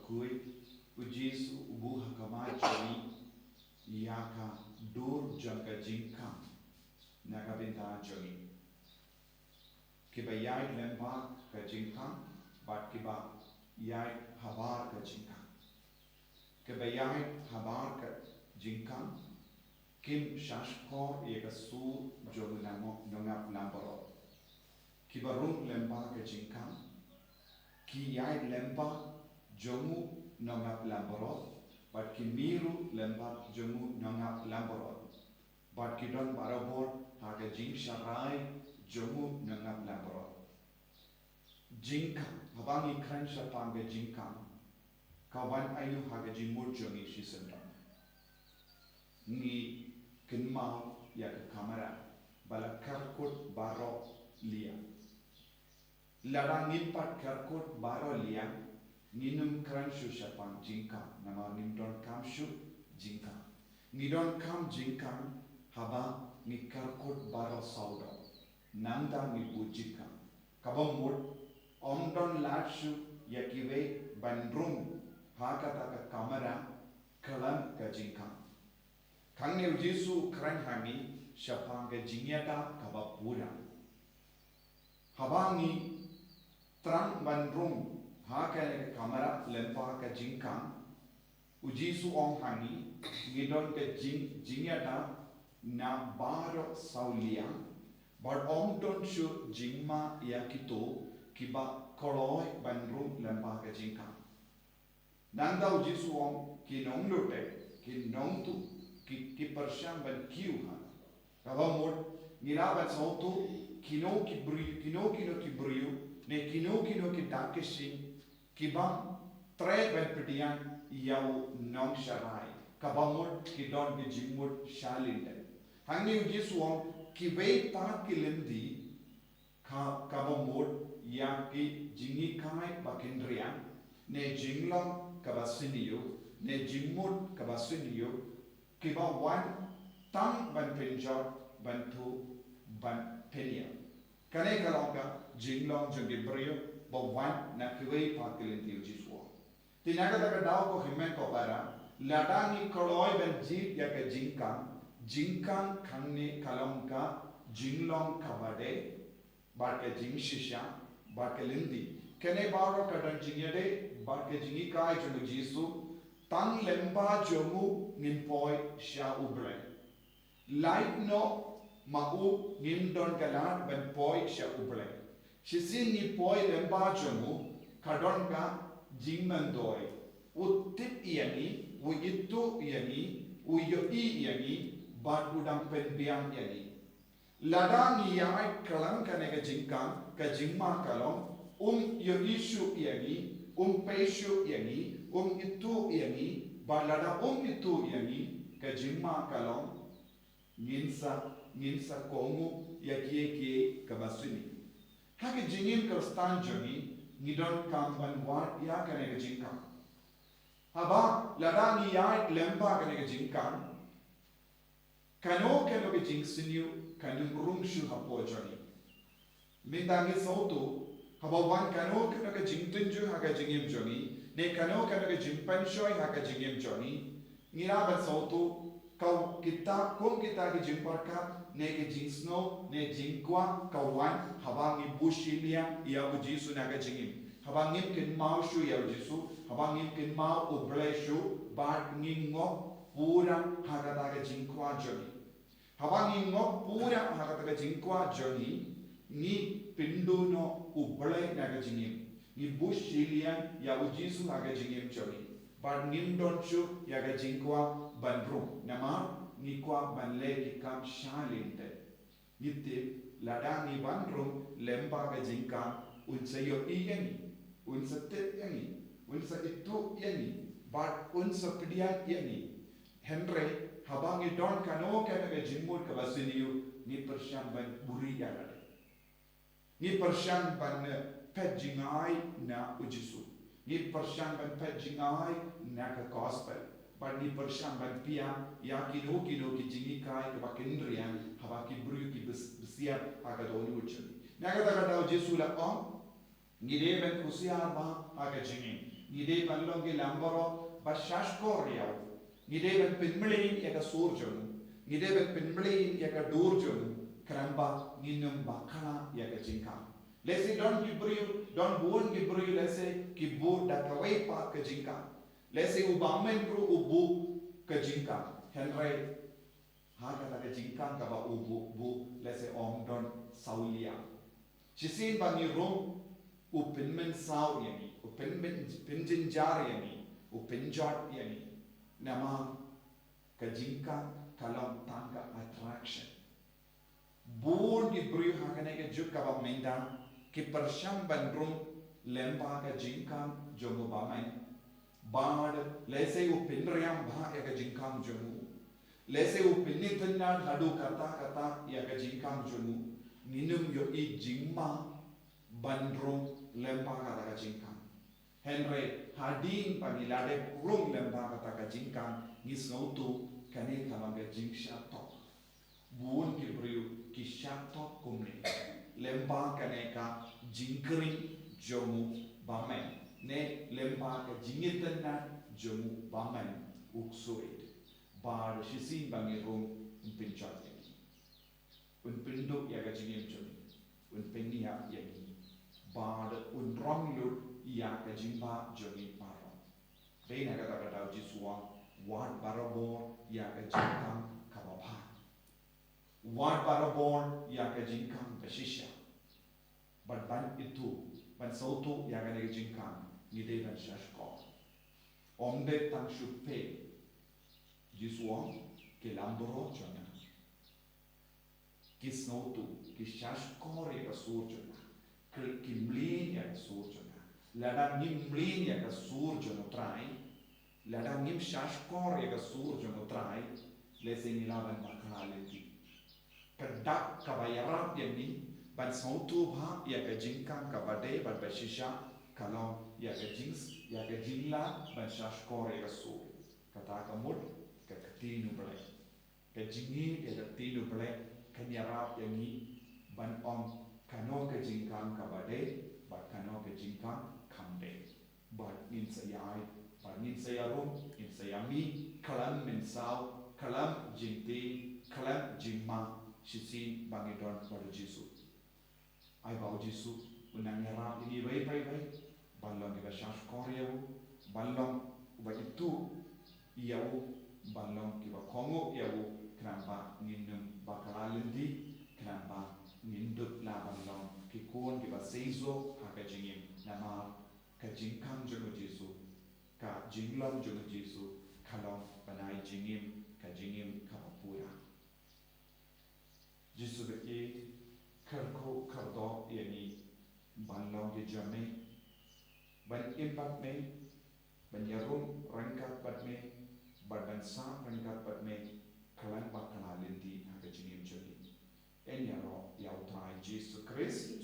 kui ujisu ubu hakama choni yaka dur jangka jingka nakabinta choni kiba yai lemba ka jingka bat kiba yai habar ka jingka kiba yai habar ka jingka kim shashko eka su jogunamo nongap lambaro kiba rum lemba ka jingka ki yai lemba jomu nongap lambaro but ki miru lemba jomu nongap lambaro but ki don barabor haga jing sharai jomu nongap lambaro jingka habangi kran shapanga jingka kawan ayu haga jimur jongi shisenda ni kinmau ya ke kamera bala karkut baro lia lara nimpat karkut baro lia ninum kran shu shapang jingka nama nimdon kam shu jingka nidon kam jingka haba ni karkut baro saudo nanda ni bujika kabamur omdon latshu yakiwe bandrum hakata ka kamera kalam ka jingka kangne ujisu kran hami shapang ka jingyata kabapura habangi Trang bandrum hakane kamera lempa ka jingkang ujisu ong hangi ngidon ka jingyata na baro saulia but ong don shu jingma yakito kiba koloi bandrum lempa ka jingkang nanda ujisu ong kinong lote kinong tu ki persyang ban kiu ha kabamur ngirabat sautu kino ki briyu ne kino ki dakeshi kibam tre ben pedian yau nong sharai kabamur ki don ki jimur shalinde hangi ujisuam ki wei pa ki limdi kabamur ya ki jingi kai bakindrian ne jinglong kabasiniyo ne jimur kabasiniyo kiba wan tang ban penjor bantu ban penia kane kalonga jinglong jongi brio bo wan na kiwei patilin tiu jiswa tinaga daga daw ko himen ko para ladangi koloi ben ji ya ka jingkang khangne kalonga jinglong kabade barke jingshisha barke lindi kane baro kadan jingyade barke jingi kai jongi jisu tang lemba jomu nimpoi sha ubre light no mau ngimdon galan ben poi sha ubre shisin ni poi lemba jomu kadon ka jingmandoi utip iani uyitu iani uyo iani bat udang penbiang iani ladang iai kalang kanega jingkang ka jingma kalong yo isu iani peshu iani itu iani balada itu iani ka jingma kalong nginsa kongu yakie kabasuni hake jingin kastan jogi ngidon kamban wat ya kanega jingkang haba ladang iai lemba kanega jingkang kano ke jingsinyu kanung rungshu hapo jogi mindangi sautu haba wan kano ke jingtunju haka jingim jogi ne kano ke jingpan shoy haka jingim jogi ngirabat sautu kau kita ki jingparka ne ke jingsno ne jingkwa kawan habangi bushilia ya ujisu naga jingim habangim kin mau shu ya ujisu habangim kin mau ubleshu bat ngingo pura hagataga jingkwa jogi habangi ngo pura hagataga jingkwa jogi ni pinduno uble naga jingim ni bushilia ya ujisu naga jingim jogi but nimdonchu yaga jingkwa banrum nama nikwa banle kikam shalinte nitte ladang banrum lemba ga jingka unsa yo ieni unsa tet yani unsa itu yani but unsa pediat yani henry habangi don kano ga jingmur ka basiniu ni persyang ban buri yaga ni persyang ban pejingai na ujisu ni persyang ban pejingai na ka gospel but ni persyang ban pia ya kino ki jingi kai ka bakindrian haba ki bru ki besiap aga doni uchen naga daga daw jesu la on ngire ben kusiar ba aga jingi ngide banlong ki lamboro ba shashkor yaw ngide ban pinmlein ya ka surjon ngide ban pinmlein ya ka durjon kramba nginum bakana ya ka jingkam. Let's say don't born Gibru, let's say Kibur da kawai pa ka jingkam. Let's say ubamen pro ubu ka jingkam. Henry haga ka jingkam ka ba ubu let's say don saulia. Chisin ba ni rom upinmen sau yani upinmen pinjin jar yani upinjot yani nama ka jingkam kalam tangka attraction. Born Gibru haga ka juk ka ba mendang कि परशम बनरुम लेम्बा का जिंकाम जोमु बामन बाड लेसे वो पिंड्रियाम भा या का जिंकाम जोमु लेसे वो पिन्नितन्ना हडू कता या का जिंकाम जोमु निनुम यो ई जिंमा बनरुम लेम्बा का जिंकाम हेनरे हाडीन पनिलाडे रुम लेम्बा का जिंकाम निस्नौतु कने कमांगे जिंशा तो बुन की ब्रियो की शातो कुमने lemba kaneka jinkering jomu bamen ne lemba ka jingitanna jomu bamen uksuit bar shisin bangirum pinchot yani pindu ya ka jingim jomi pennia yani bar ronglut ya ka jimba jomi paro dei na ka ta jiswa wat barabor ya ka jinkam kabapa wat barabor ya ka jinkam bashisha but ban itu ban sautu ya ga nege jinkam ngide ban shashko omde tang shupe jiswong ke lamboro chona ki snautu ki shashko re ga surjona ki mlin ya ga surjona lada nim mlin ya ga surjono trai lada nim shashko re ga surjono trai le senilavan bakaleti kadak kabayarap yani ban sautu bha ya ka jinkam ka bade ban bashisha kalom ya ka jings ya ka jilla ban shashkore ka su kata ka mud ka tinu ble ka jingi ya ka tinu ble ka nyarap yangi ban om kano ka jinkam ka bade ba kano ka jinkam kamde ba nin sayai ba nin sayarum nin sayami kalam min saw kalam jingti kalam jingma shisi bangidon pada Jesu ai bau Jesu unang nyarap ini bai balong kita syaf korea balong ubat itu iau balong kita kongo iau kenapa nginum bakalalendi kenapa ngindut la balong kikon kita seizo haka jingim nama ka jingkam jono Jesu ka jinglam jono Jesu kalong panai jingim ka kapapura Jesu be kerko kerdo yani banlong ke jame ban impak me ban yarum rangkat pat me ban sa rangkat pat me kalan bakalalin di haka jingim jodi en yaro yau trai Jesus Christ